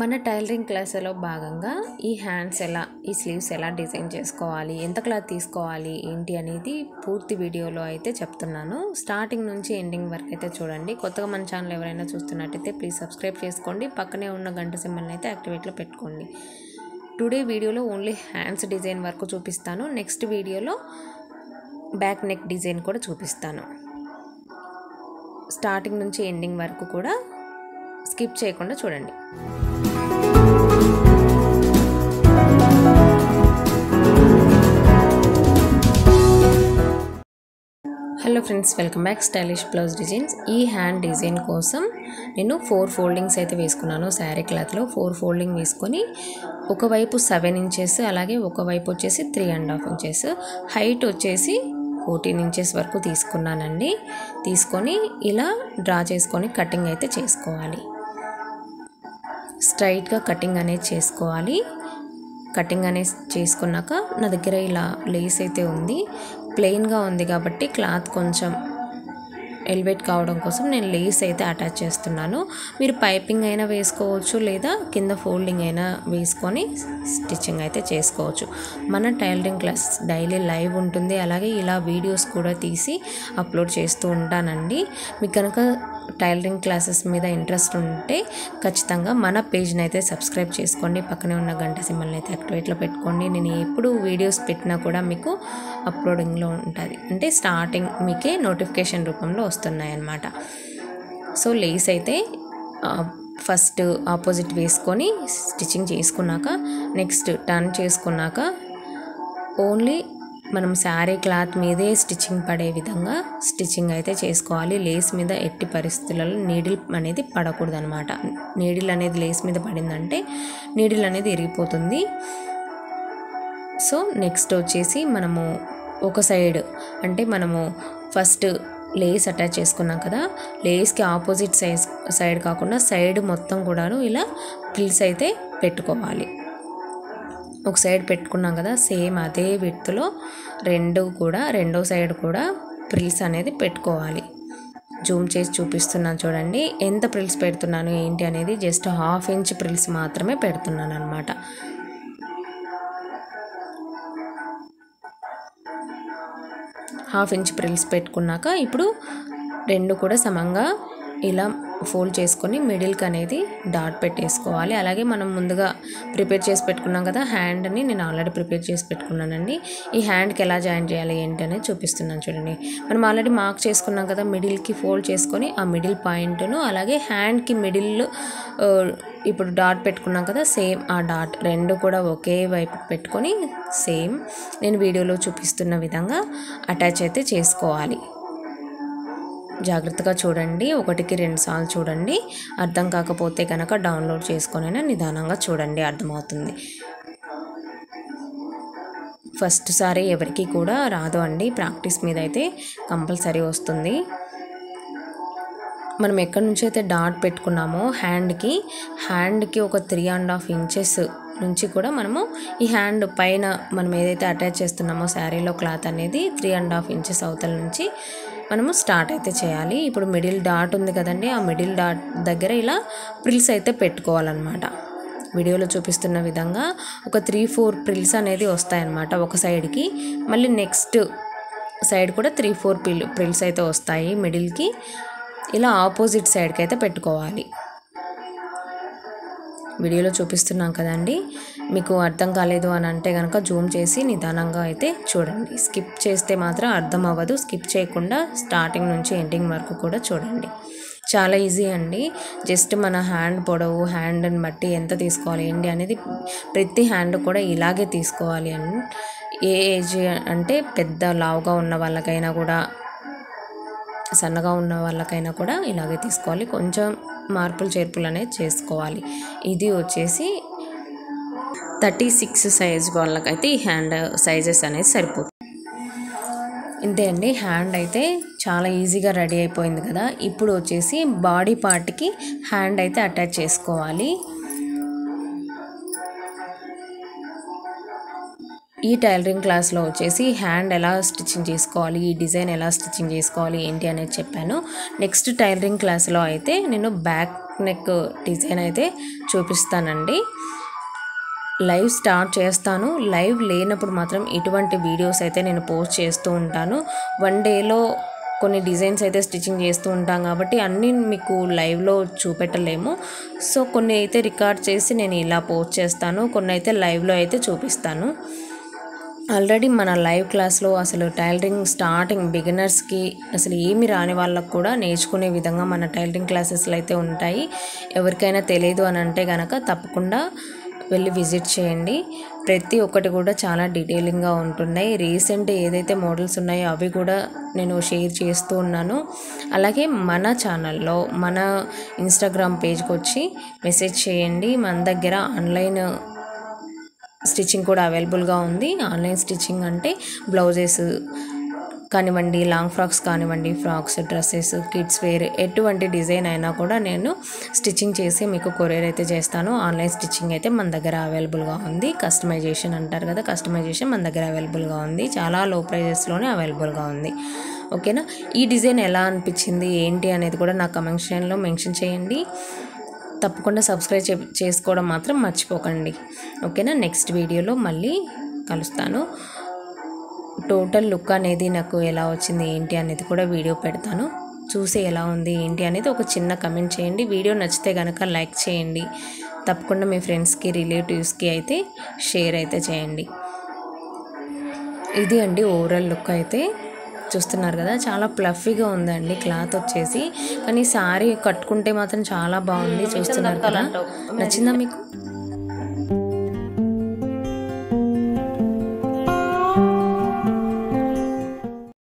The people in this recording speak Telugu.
మన టైలరింగ్ క్లాసులో భాగంగా ఈ హ్యాండ్స్ ఎలా ఈ స్లీవ్స్ ఎలా డిజైన్ చేసుకోవాలి, ఎంత క్లాత్ తీసుకోవాలి ఏంటి అనేది పూర్తి వీడియోలో అయితే చెప్తున్నాను. స్టార్టింగ్ నుంచి ఎండింగ్ వరకు అయితే చూడండి. కొత్తగా మన ఛానల్ ఎవరైనా చూస్తున్నట్టయితే ప్లీజ్ సబ్స్క్రైబ్ చేసుకోండి. పక్కనే ఉన్న గంట సింబల్ని అయితే యాక్టివేట్లో పెట్టుకోండి. టుడే వీడియోలో ఓన్లీ హ్యాండ్స్ డిజైన్ వరకు చూపిస్తాను. నెక్స్ట్ వీడియోలో బ్యాక్ నెక్ డిజైన్ కూడా చూపిస్తాను. స్టార్టింగ్ నుంచి ఎండింగ్ వరకు కూడా స్కిప్ చేయకుండా చూడండి. Hello friends, welcome back stylish blouse designs. ఈ హ్యాండ్ డిజైన్ కోసం నేను 4 ఫోల్డింగ్స్ అయితే వేసుకున్నాను. శారీ క్లాత్లో 4 ఫోల్డింగ్ వేసుకొని ఒకవైపు 7 ఇంచెస్, అలాగే ఒకవైపు వచ్చేసి 3.5 ఇంచెస్, హైట్ వచ్చేసి 14 ఇంచెస్ వరకు తీసుకున్నానండి. తీసుకొని ఇలా డ్రా చేసుకొని కటింగ్ అయితే చేసుకోవాలి. స్ట్రైట్గా కటింగ్ అనేది చేసుకోవాలి. కటింగ్ అనేది చేసుకున్నాక నా దగ్గర ఇలా లేస్ అయితే ఉంది. ప్లెయిన్గా ఉంది కాబట్టి క్లాత్ కొంచెం ఎలివేట్ కావడం కోసం నేను లేస్ అయితే అటాచ్ చేస్తున్నాను. మీరు పైపింగ్ అయినా వేసుకోవచ్చు, లేదా కింద ఫోల్డింగ్ అయినా వేసుకొని స్టిచ్చింగ్ అయితే చేసుకోవచ్చు. మన టైలరింగ్ క్లాస్ డైలీ లైవ్ ఉంటుంది, అలాగే ఇలా వీడియోస్ కూడా తీసి అప్లోడ్ చేస్తూ ఉంటానండి. మీకు కనుక టైలరింగ్ క్లాసెస్ మీద ఇంట్రెస్ట్ ఉంటే ఖచ్చితంగా మన పేజ్ని అయితే సబ్స్క్రైబ్ చేసుకోండి. పక్కనే ఉన్న గంట సింబల్ని అయితే యాక్టివేట్లో పెట్టుకోండి. నేను ఎప్పుడు వీడియోస్ పెట్టినా కూడా మీకు అప్లోడింగ్లో ఉంటుంది, అంటే స్టార్టింగ్ మీకే నోటిఫికేషన్ రూపంలో వస్తున్నాయి అన్నమాట. సో లేస్ అయితే ఫస్ట్ ఆపోజిట్ వేసుకొని స్టిచ్చింగ్ చేసుకున్నాక, నెక్స్ట్ టర్న్ చేసుకున్నాక ఓన్లీ మనం శారీ క్లాత్ మీదే స్టిచ్చింగ్ పడే విధంగా స్టిచ్చింగ్ అయితే చేసుకోవాలి. లేస్ మీద ఎట్టి పరిస్థితులలో నీడిల్ అనేది పడకూడదు అనమాట. నీడిల్ అనేది లేస్ మీద పడిందంటే నీడిల్ అనేది ఇరిగిపోతుంది. సో నెక్స్ట్ వచ్చేసి మనము ఒక సైడ్, అంటే మనము ఫస్ట్ లేస్ అటాచ్ చేసుకున్నాం కదా, లేస్కి ఆపోజిట్ సైడ్ కాకుండా సైడ్ మొత్తం కూడాను ఇలా ప్రిల్స్ అయితే పెట్టుకోవాలి. ఒక సైడ్ పెట్టుకున్నాం కదా, సేమ్ అదే విడ్త్లో రెండో సైడ్ కూడా ప్రిల్స్ అనేది పెట్టుకోవాలి. జూమ్ చేసి చూపిస్తున్నాను చూడండి. ఎంత ప్రిల్స్ పెడుతున్నాను ఏంటి అనేది జస్ట్ 1/2 ఇంచ్ ప్రిల్స్ మాత్రమే పెడుతున్నాను అనమాట. హాఫ్ ఇంచ్ ప్రిల్స్ పెట్టుకున్నాక ఇప్పుడు రెండు కూడా సమంగా ఇలా ఫోల్డ్ చేసుకొని మిడిల్కి అనేది డాట్ పెట్టేసుకోవాలి. అలాగే మనం ముందుగా ప్రిపేర్ చేసి పెట్టుకున్నాం కదా హ్యాండ్ని, నేను ఆల్రెడీ ప్రిపేర్ చేసి పెట్టుకున్నానండి. ఈ హ్యాండ్కి ఎలా జాయిన్ చేయాలి ఏంటి అనేది చూపిస్తున్నాను చూడండి. మనం ఆల్రెడీ మార్క్ చేసుకున్నాం కదా, మిడిల్కి ఫోల్డ్ చేసుకొని ఆ మిడిల్ పాయింట్ను, అలాగే హ్యాండ్కి మిడిల్ ఇప్పుడు డాట్ పెట్టుకున్నాం కదా, సేమ్ ఆ డాట్ రెండు కూడా ఒకే వైపు పెట్టుకొని సేమ్ నేను వీడియోలో చూపిస్తున్న విధంగా అటాచ్ అయితే చేసుకోవాలి. జాగ్రత్తగా చూడండి, 1కి 2 సార్లు చూడండి. అర్థం కాకపోతే కనుక డౌన్లోడ్ చేసుకొనైనా నిదానంగా చూడండి, అర్థమవుతుంది. ఫస్ట్ సారి ఎవరికి కూడా రాదు అండి, ప్రాక్టీస్ మీద అయితే కంపల్సరీ వస్తుంది. మనం ఎక్కడి నుంచి అయితే డాట్ పెట్టుకున్నామో హ్యాండ్కి ఒక 3.5 ఇంచెస్ నుంచి కూడా మనము ఈ హ్యాండ్ పైన మనం ఏదైతే అటాచ్ చేస్తున్నామో శారీలో క్లాత్ అనేది 3.5 ఇంచెస్ అవతల నుంచి మనము స్టార్ట్ అయితే చేయాలి. ఇప్పుడు మిడిల్ డాట్ ఉంది కదండి, ఆ మిడిల్ డాట్ దగ్గర ఇలా ప్రిల్స్ అయితే పెట్టుకోవాలన్నమాట. వీడియోలో చూపిస్తున్న విధంగా ఒక 3-4 ప్రిల్స్ అనేది వస్తాయన్నమాట ఒక సైడ్కి. మళ్ళీ నెక్స్ట్ సైడ్ కూడా 3-4 ప్రిల్స్ అయితే వస్తాయి మిడిల్కి. ఇలా ఆపోజిట్ సైడ్కి అయితే పెట్టుకోవాలి. వీడియోలో చూపిస్తున్నాం కదండి, మీకు అర్థం కాలేదు అని అంటే కనుక జూమ్ చేసి నిదానంగా అయితే చూడండి. స్కిప్ చేస్తే మాత్రం అర్థం అవ్వదు. స్కిప్ చేయకుండా స్టార్టింగ్ నుంచి ఎండింగ్ వరకు కూడా చూడండి. చాలా ఈజీ అండి. జస్ట్ మన హ్యాండ్ పొడవు, హ్యాండ్ని బట్టి ఎంత తీసుకోవాలి ఏంటి అనేది ప్రతి హ్యాండ్ కూడా ఇలాగే తీసుకోవాలి. అని ఏ ఏజ్ అంటే పెద్ద లావుగా ఉన్న వాళ్ళకైనా కూడా, సన్నగా ఉన్న వాళ్ళకైనా కూడా ఇలాగే తీసుకోవాలి. కొంచెం మార్పులు చేర్పులు అనేది చేసుకోవాలి. ఇది వచ్చేసి 36 సైజ్ వాళ్ళకైతే ఈ హ్యాండ్ సైజెస్ అనేది సరిపోతుంది. ఇంతే అండి, హ్యాండ్ అయితే చాలా ఈజీగా రెడీ అయిపోయింది కదా. ఇప్పుడు వచ్చేసి బాడీ పార్ట్కి హ్యాండ్ అయితే అటాచ్ చేసుకోవాలి. ఈ టైలరింగ్ క్లాస్లో వచ్చేసి హ్యాండ్ ఎలా స్టిచ్చింగ్ చేసుకోవాలి, ఈ డిజైన్ ఎలా స్టిచ్చింగ్ చేసుకోవాలి ఏంటి అనేది చెప్పాను. నెక్స్ట్ టైలరింగ్ క్లాస్లో అయితే నేను బ్యాక్ నెక్ డిజైన్ అయితే చూపిస్తానండి. లైవ్ స్టార్ట్ చేస్తాను. లైవ్ లేనప్పుడు మాత్రం ఇటువంటి వీడియోస్ అయితే నేను పోస్ట్ చేస్తూ ఉంటాను. వన్ డేలో కొన్ని డిజైన్స్ అయితే స్టిచ్చింగ్ చేస్తూ ఉంటాం కాబట్టి అన్నీ మీకు లైవ్లో చూపెట్టలేము. సో కొన్ని అయితే రికార్డ్ చేసి నేను ఇలా పోస్ట్ చేస్తాను, కొన్ని అయితే లైవ్లో అయితే చూపిస్తాను. ఆల్రెడీ మన లైవ్ క్లాస్లో అసలు టైలరింగ్ స్టార్టింగ్ బిగినర్స్కి అసలు ఏమి రాని వాళ్ళకు కూడా నేర్చుకునే విధంగా మన టైలరింగ్ క్లాసెస్లో అయితే ఉంటాయి. ఎవరికైనా తెలియదు అని అంటే కనుక తప్పకుండా వెళ్ళి విజిట్ చేయండి. ప్రతి ఒక్కటి కూడా చాలా డీటెయిలింగ్గా ఉంటున్నాయి. రీసెంట్ ఏదైతే మోడల్స్ ఉన్నాయో అవి కూడా నేను షేర్ చేస్తూ ఉన్నాను. అలాగే మన ఛానల్లో మన ఇన్స్టాగ్రామ్ పేజ్కి వచ్చి మెసేజ్ చేయండి. మన దగ్గర ఆన్లైన్ స్టిచ్చింగ్ కూడా అవైలబుల్గా ఉంది. ఆన్లైన్ స్టిచ్చింగ్ అంటే బ్లౌజెస్ కానివ్వండి, లాంగ్ ఫ్రాక్స్ కానివ్వండి, ఫ్రాక్స్, డ్రెస్సెస్, కిడ్స్ వేర్ ఎటువంటి డిజైన్ అయినా కూడా నేను స్టిచ్చింగ్ చేసి మీకు కొరియర్ అయితే చేస్తాను. ఆన్లైన్ స్టిచ్చింగ్ అయితే మన దగ్గర అవైలబుల్గా ఉంది. కస్టమైజేషన్ అంటారు కదా, కస్టమైజేషన్ మన దగ్గర అవైలబుల్గా ఉంది. చాలా లో ప్రైజెస్లోనే అవైలబుల్గా ఉంది. ఓకేనా. ఈ డిజైన్ ఎలా అనిపించింది ఏంటి అనేది కూడా నా కమెంట్ సెక్షన్లో మెన్షన్ చేయండి. తప్పకుండా సబ్స్క్రైబ్ చేసుకోవడం మాత్రం మర్చిపోకండి. ఓకేనా. నెక్స్ట్ వీడియోలో మళ్ళీ కలుస్తాను. టోటల్ లుక్ అనేది నాకు ఎలా వచ్చింది ఏంటి అనేది కూడా వీడియో పెడతాను. చూసి ఎలా ఉంది ఏంటి అనేది ఒక చిన్న కమెంట్ చేయండి. వీడియో నచ్చితే కనుక లైక్ చేయండి. తప్పకుండా మీ ఫ్రెండ్స్కి, రిలేటివ్స్కి అయితే షేర్ అయితే చేయండి. ఇది అండి ఓవరాల్ లుక్ అయితే చూస్తున్నారు కదా, చాలా ప్లఫీగా ఉందండి క్లాత్ వచ్చేసి. కానీ శారీ కట్టుకుంటే మాత్రం చాలా బాగుంది. చూస్తున్నారు కదా, నచ్చిందా మీకు?